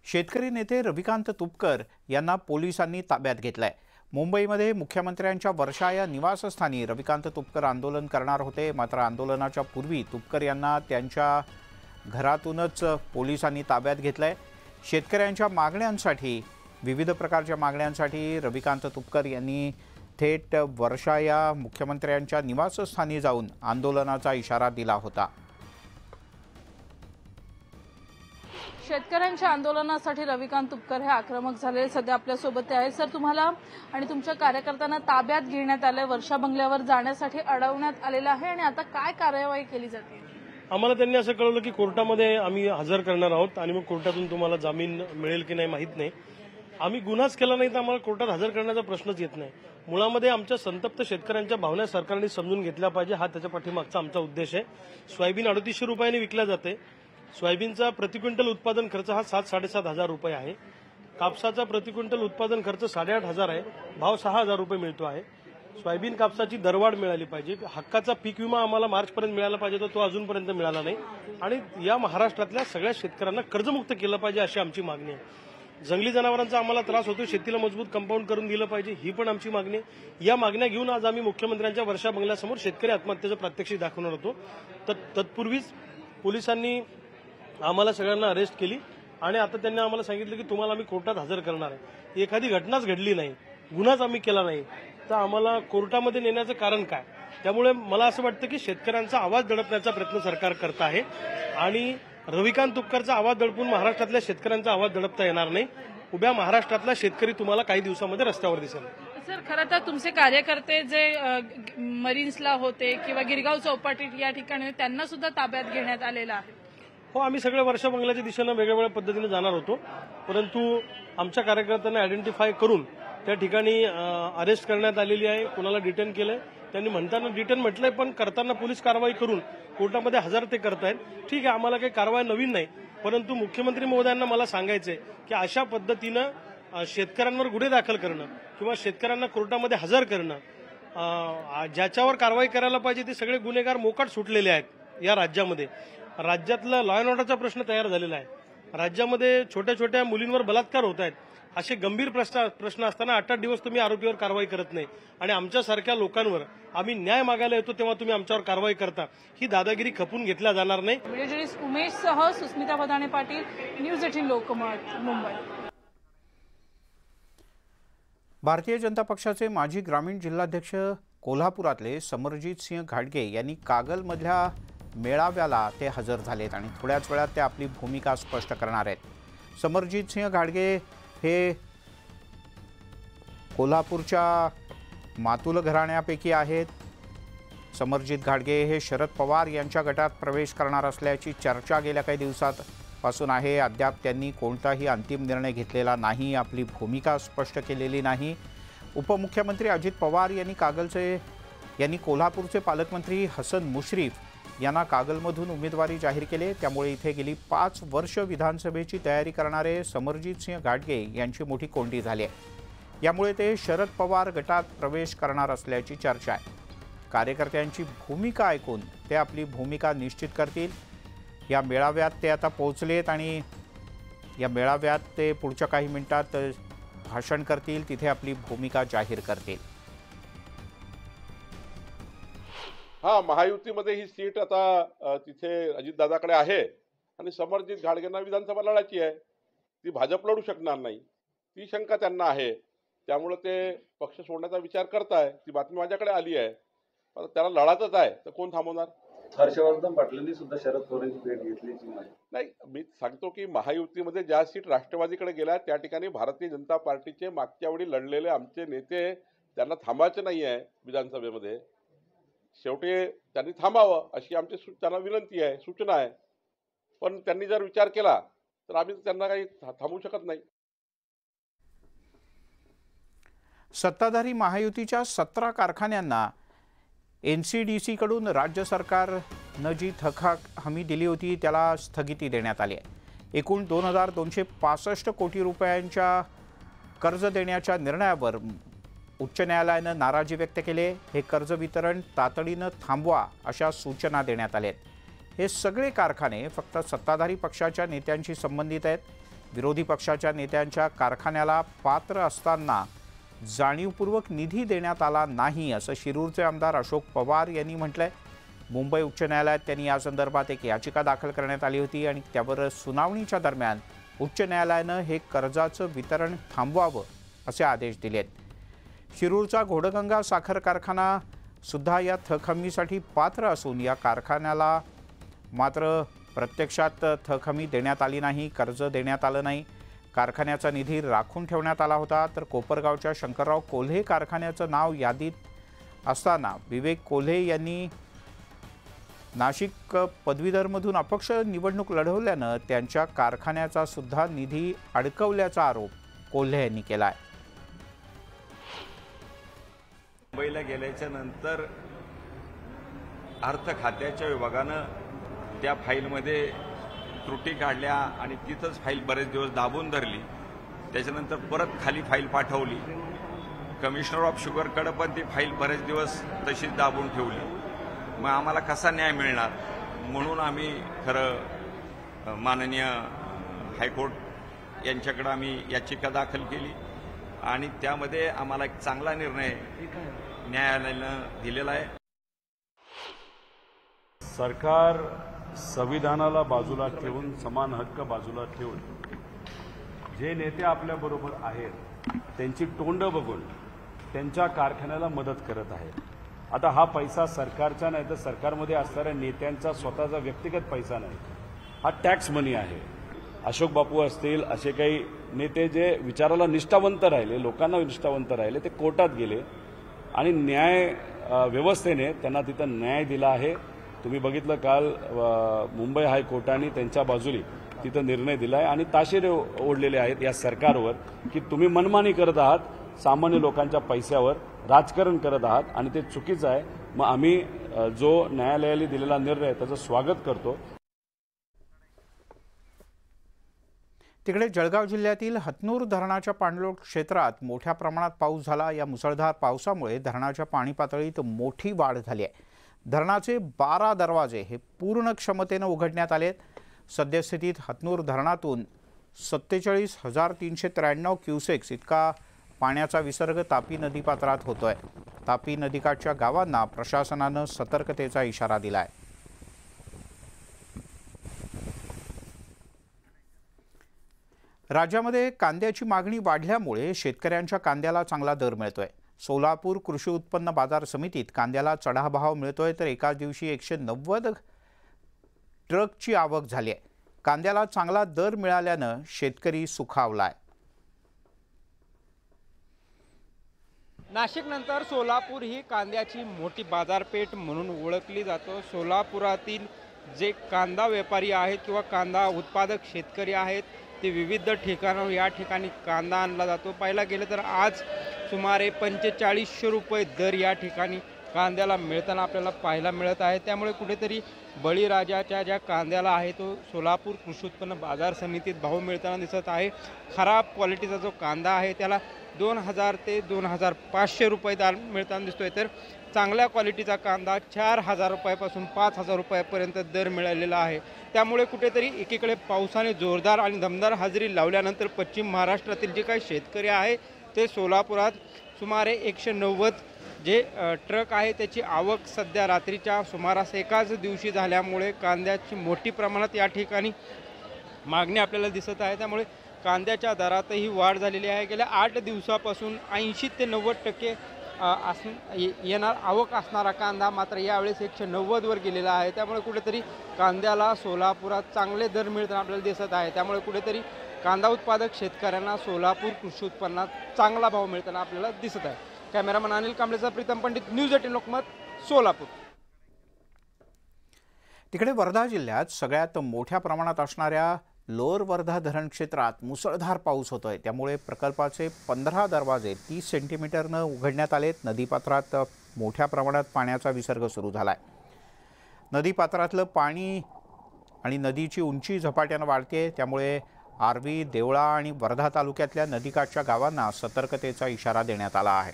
शेतकरी नेते रविकांत तुपकर यांना पोलिसांनी ताब्यात घेतलंय। मुंबईमध्ये मुख्यमंत्र्यांच्या वर्षा या निवासस्थानी रविकांत तुपकर आंदोलन करणार होते। मात्र आंदोलनाच्या पूर्वी तुपकर यांना त्यांच्या घरातूनच पोलिसांनी ताब्यात घेतलंय। शेतकऱ्यांच्या मागण्यांसाठी विविध प्रकारच्या मागण्यांसाठी रविकांत तुपकर यांनी थेट वर्षा या मुख्यमंत्र्यांच्या निवासस्थानी जाऊन आंदोलनाचा इशारा दिला होता। शेतकऱ्यांच्या आंदोलनासाठी रविकांत तुपकर हे आक्रमक झाले। सध्या आपल्या सोबत आहेत सर। तुम्हाला आणि तुमच्या कार्यकर्त्यांना ताब्यात घेण्यात आले, वर्षा बंगल्यावर जाण्यासाठी अडवण्यात आलेलं आहे आणि आता काय कार्यवाही केली जाते? आम्हाला त्यांनी असं कळवलं की कोर्टामध्ये आम्ही हजर करणार आहोत आणि मग कोर्टातून तुम्हाला जामीन मिळेल की नाही माहित नाही। आम्ही गुन्हाच केला नाही तर आम्हाला कोर्टात हजर करण्याचा प्रश्नच येत नाही। मुळामध्ये आमच्या संतप्त शेतकऱ्यांच्या भावना सरकारने समजून घेतल्या पाहिजे, हा त्याच्या पाठीमागचा आमचा उद्देश आहे। सोयाबीन 3800 रुपयांनी विकल्या जाते। सोयाबीनचा प्रति क्विंटल उत्पादन खर्च हा 7-7.5 रुपये आहे। कापसाचा प्रति क्विंटल उत्पादन खर्च 8.5 आहे, भाव 6,000 रुपये मिळतो आहे। सोयाबीन कापसाची दरवाढ मिळाली पाहिजे। हक्काचा पीक विमा आम्हाला मार्चपर्यंत मिळाला पाहिजे, तर तो अजूनपर्यंत मिळाला नाही आणि या महाराष्ट्रातल्या सगळ्या शेतकऱ्यांना कर्जमुक्त केलं पाहिजे अशी आमची मागणी आहे। जंगली जनावरांचा आम्हाला त्रास होतो, शेतीला मजबूत कंपाऊंड करून दिलं पाहिजे, ही पण आमची मागणी आहे। या मागण्या घेऊन आज आम्ही मुख्यमंत्र्यांच्या वर्षा बंगल्यासमोर शेतकरी आत्महत्येचं प्रात्यक्षिक दाखवणार होतो। तत्पूर्वीच पोलिसांनी आम्हाला सगळ्यांना अरेस्ट केली आणि आता त्यांनी आम्हाला सांगितलं की तुम्हाला आम्ही कोर्टात हजर करणार आहे। एखादी घटनाच घडली नाही, गुन्हाच आम्ही केला नाही, तर आम्हाला कोर्टामध्ये नेण्याचं कारण काय? त्यामुळे मला असं वाटतं की शेतकऱ्यांचा आवाज दडपण्याचा प्रयत्न सरकार करत आहे आणि रविकांत तुपकरचा आवाज दडपून महाराष्ट्रातल्या शेतकऱ्यांचा आवाज दडपता येणार नाही। उभ्या महाराष्ट्रातला शेतकरी तुम्हाला काही दिवसामध्ये रस्त्यावर दिसेल। सर, खरं तर तुमचे कार्यकर्ते जे मरीन्सला होते किंवा गिरगाव चौपाटी या ठिकाणी त्यांना सुद्धा ताब्यात घेण्यात आलेलं आहे। हो, आम्ही सगळे वर्षा बंगल्याच्या दिशेनं वेगवेगळ्या पद्धतीने जाणार होतो, परंतु आमच्या कार्यकर्त्यांना आयडेंटिफाय करून त्या ठिकाणी अरेस्ट करण्यात आलेली आहे। कोणाला डिटेन केलंय, त्यांनी म्हणताना डिटेन म्हटलंय पण करताना पोलीस कारवाई करून कोर्टामध्ये हजर ते करतायत। ठीक आहे, आम्हाला काही कारवाई नवीन नाही, परंतु मुख्यमंत्री महोदयांना मला सांगायचंय की अशा पद्धतीनं शेतकऱ्यांवर गुन्हे दाखल करणं किंवा शेतकऱ्यांना कोर्टामध्ये हजर करणं, ज्याच्यावर कारवाई करायला पाहिजे ते सगळे गुन्हेगार मोकाट सुटलेले आहेत। या राज्यामध्ये राज्यातला लॉ अँड ऑर्डरचा प्रश्न तयार झालेला आहे। राज्यामध्ये छोट्या छोट्या मुलींवर बलात्कार होत आहेत। असे गंभीर प्रश्न असताना 8-8 दिवस तुम्ही आरोपीवर कारवाई करत नाही आणि आमच्यासारख्या लोकांवर आम्ही न्याय मागायला येतो तेव्हा तुम्ही आमच्यावर कारवाई करता, ही दादागिरी खपून घेतल्या जाणार नाही। व्हिडिओ जर्नलिस्ट उमेशसह सुस्मिता बदाणे पाटील, न्यूज 18 लोकमत, मुंबई। भारतीय जनता पक्षाचे माजी ग्रामीण जिल्हाध्यक्ष कोल्हापुरातले समरजित सिंह घाडगे यांनी कागलमधल्या मेळाव्याला ते हजर झालेत आणि थोड्याच वेळात ते आपली भूमिका स्पष्ट करणार आहेत। समरजित सिंह घाडगे हे कोल्हापूरच्या मातुल घराण्यापैकी आहेत। समरजित घाडगे हे शरद पवार यांच्या गटात प्रवेश करणार असल्याची चर्चा गेल्या काही दिवसांपासून आहे। अद्याप त्यांनी कोणताही अंतिम निर्णय घेतलेला नाही, आपली भूमिका स्पष्ट केलेली नाही। उपमुख्यमंत्री अजित पवार यांनी कोल्हापूरचे पालकमंत्री हसन मुश्रीफ यांना कागलमधून उमेदवारी जाहीर केली। त्यामुळे इथे गेली 5 वर्ष विधानसभेची तयारी करणारे समरजित सिंह घाडगे यांची मोठी कोंडी झाली आहे। यामुळे ते शरद पवार गटात प्रवेश करणार असल्याची चर्चा आहे। कार्यकर्त्यांची भूमिका ऐकून ते आपली भूमिका निश्चित करतील। या मेळाव्यात ते आता पोहोचलेत आणि या मेळाव्यात ते पुढच्या काही मिनिटात भाषण करतील, तिथे आपली भूमिका जाहीर करतील। हा, महायुतीमध्ये ही सीट आता तिथे अजितदादाकडे आहे आणि समरजित घाडगेंना विधानसभा लढायची आहे, ती भाजप लढू शकणार नाही, ती शंका त्यांना आहे। त्यामुळे ते पक्ष सोडण्याचा विचार करताय। ती बातमी माझ्याकडे आली आहे, पण त्याला लढायचंच आहे तर कोण थांबवणार? हर्षवर्धन पाटलांनी सुद्धा शरद पवारांची भेट घेतल्याची नाही, मी सांगतो की महायुतीमध्ये ज्या सीट राष्ट्रवादीकडे गेल्या त्या ठिकाणी भारतीय जनता पार्टीचे मागच्या वेळी लढलेले आमचे नेते, त्यांना थांबायचे नाही आहे विधानसभेमध्ये। शेवटी त्यांनी थांबावं अशी आमची त्यांना विनंती आहे, सूचना आहे, पण त्यांनी जर विचार केला तर आम्ही त्यांना काही थांबवू शकत नाही। सत्ताधारी महायुतीच्या 17 कारखान्यांना NCDC कडून राज्य सरकारनं जी थकबाकी हमी दिली होती त्याला स्थगिती देण्यात आली आहे। एकूण 2265 कोटी रुपयांच्या कर्ज देण्याच्या निर्णयावर उच्च न्यायालयानं नाराजी व्यक्त केली। हे कर्ज वितरण तातडीनं थांबवा अशा सूचना देण्यात आल्या आहेत। हे सगळे कारखाने फक्त सत्ताधारी पक्षाच्या नेत्यांशी संबंधित आहेत। विरोधी पक्षाच्या नेत्यांच्या कारखान्याला पात्र असताना जाणीवपूर्वक निधी देण्यात आला नाही असं शिरूरचे आमदार अशोक पवार यांनी म्हटलंय। मुंबई उच्च न्यायालयात त्यांनी या संदर्भात एक याचिका दाखल करण्यात आली होती आणि त्यावर सुनावणीच्या दरम्यान उच्च न्यायालयानं हे कर्जाचं वितरण थांबवावं असे आदेश दिलेत। शिरूरचा घोडगंगा साखर कारखाना सुद्धा या थक हमीसाठी पात्र असून या कारखान्याला मात्र प्रत्यक्षात थक हमी देण्यात आली नाही, कर्ज देण्यात आलं नाही। कारखान्याचा निधी राखून ठेवण्यात आला होता। तर कोपरगावच्या शंकरराव कोल्हे कारखान्याचं नाव यादीत असताना विवेक कोल्हे यांनी नाशिक पदवीधरमधून अपक्ष निवडणूक लढवल्यानं त्यांच्या कारखान्याचा सुद्धा निधी अडकवल्याचा आरोप कोल्हे यांनी केला आहे। मुंबईला गेल्याच्या नंतर अर्थ खात्याच्या विभागानं त्या फाईलमध्ये त्रुटी काढल्या आणि तिथंच फाईल बरेच दिवस दाबून धरली। त्याच्यानंतर परत खाली फाईल पाठवली। कमिशनर ऑफ शुगरकडे पण ती फाईल बरेच दिवस तशीच दाबून ठेवली। मग आम्हाला कसा न्याय मिळणार म्हणून आम्ही खरं माननीय हायकोर्ट यांच्याकडे आम्ही याचिका दाखल केली आणि त्यामध्ये आम्हाला एक चांगला निर्णय न्यायालयानं दिलेला आहे। सरकार संविधानाला बाजूला ठेवून, समान हक्क बाजूला ठेवून जे नेते आपल्याबरोबर आहेत त्यांची तोंड बघून त्यांच्या कारखान्याला मदत करत आहेत। आता हा पैसा सरकारचा नाही तर सरकारमध्ये असणाऱ्या नेत्यांचा स्वतःचा व्यक्तिगत पैसा नाही, हा टॅक्स मनी आहे। अशोक बापू असतील, असे काही नेते जे विचाराला निष्ठावंत राहिले, लोकांना निष्ठावंत राहिले, ते कोर्टात गेले आणि न्याय व्यवस्थेने त्यांना तिथं न्याय दिला आहे। तुम्ही बघितलं काल मुंबई हायकोर्टाने त्यांच्या बाजूने तिथं निर्णय दिलाय आणि ताशेरे ओढलेले आहेत या सरकारवर की तुम्ही मनमानी करत आहात, सामान्य लोकांच्या पैशावर राजकारण करत आहात आणि ते चुकीचं आहे। मग आम्ही जो न्यायालयाने दिलेला निर्णय त्याचं स्वागत करतो। तिकडे जळगाव जिल्ह्यातील हतनूर धरणाच्या पाणलोट क्षेत्रात मोठ्या प्रमाणात पाऊस झाला। या मुसळधार पावसामुळे धरणाच्या पाणी पातळीत मोठी वाढ झाली आहे। धरणाचे 12 दरवाजे हे पूर्ण क्षमतेने उघडण्यात आलेत। सद्यस्थितीत हतनूर धरणातून 47,393 क्युसेक्स इतका पाण्याचा विसर्ग तापी नदीपात्रात होतोय। तापी नदीकाठच्या गावांना प्रशासनानं सतर्कतेचा इशारा दिलाय। राज्यामध्ये कांद्याची मागणी वाढल्यामुळे शेतकऱ्यांच्या कांद्याला चांगला दर मिळतोय। सोलापूर कृषी उत्पन्न बाजार समितीत कांद्याला चढाभाव मिळतोय तर एकाच दिवशी 190 ट्रकची आवक झाली आहे। कांद्याला चांगला दर मिळाल्यानं शेतकरी सुखावलाय। नाशिकनंतर सोलापूर ही कांद्याची मोठी बाजारपेठ म्हणून ओळखली जातो। सोलापुरातील जे कांदा व्यापारी आहेत किंवा कांदा उत्पादक शेतकरी आहेत ते विविध ठिकाणावर या ठिकाणी कांदा आणला जातो। पाहायला गेलं तर आज सुमारे 4500 रुपये दर या ठिकाणी कांद्याला मिळताना आपल्याला पाहायला मिळत आहे। त्यामुळे कुठेतरी बळीराजाच्या ज्या कांद्याला आहे तो सोलापूर कृषी उत्पन्न बाजार समितीत भाव मिळताना दिसत आहे। खराब क्वालिटीचा जो कांदा आहे त्याला 2000 ते 2500 रुपये दर मिळताना दिसतोय, तर चांगल्या क्वालिटीचा कांदा 4000 रुपयापासून 5000 रुपयापर्यंत दर मिळालेला आहे। त्यामुळे कुठेतरी एकीकडे पावसाने जोरदार आणि दमदार हजेरी लावल्यानंतर पश्चिम महाराष्ट्रातील जे काही शेतकरी आहे ते सोलापुरात सुमारे 190 जे ट्रक आहे त्याची आवक सध्या रात्रीच्या सुमारास एकाच दिवशी झाल्यामुळे कांद्याची मोठी प्रमाणात या ठिकाणी मागणी आपल्याला दिसत आहे। त्यामुळे कांद्याच्या दरातही वाढ झालेली आहे। गेल्या 8 दिवसापासून 80 ते 90% येणार आवक असणारा कांदा मात्र यावेळेस 190 वर गेलेला आहे। त्यामुळे कुठेतरी कांद्याला सोलापुरात चांगले दर मिळताना आपल्याला दिसत आहे। त्यामुळे कुठेतरी कांदा उत्पादक शेतकऱ्यांना सोलापूर कृषी उत्पन्नात चांगला भाव मिळताना आपल्याला दिसत आहे। कॅमेरामन अनिल कांबळेचा प्रीतम पंडित, न्यूज 18 लोकमत, सोलापूर। तिकडे वर्धा जिल्ह्यात सगळ्यात मोठ्या प्रमाणात असणाऱ्या लोअर वर्धा धरण क्षेत्रात मुसळधार पाऊस होतोय। त्यामुळे प्रकल्पाचे 15 दरवाजे 30 सेंटीमीटरनं उघडण्यात आलेत। नदीपात्रात मोठ्या प्रमाणात पाण्याचा विसर्ग सुरू झालाय। नदीपात्रातलं पाणी आणि नदीची उंची झपाट्यानं वाढते। त्यामुळे आर्वी, देवळा आणि वर्धा तालुक्यातल्या नदीकाठच्या गावांना सतर्कतेचा इशारा देण्यात आला आहे।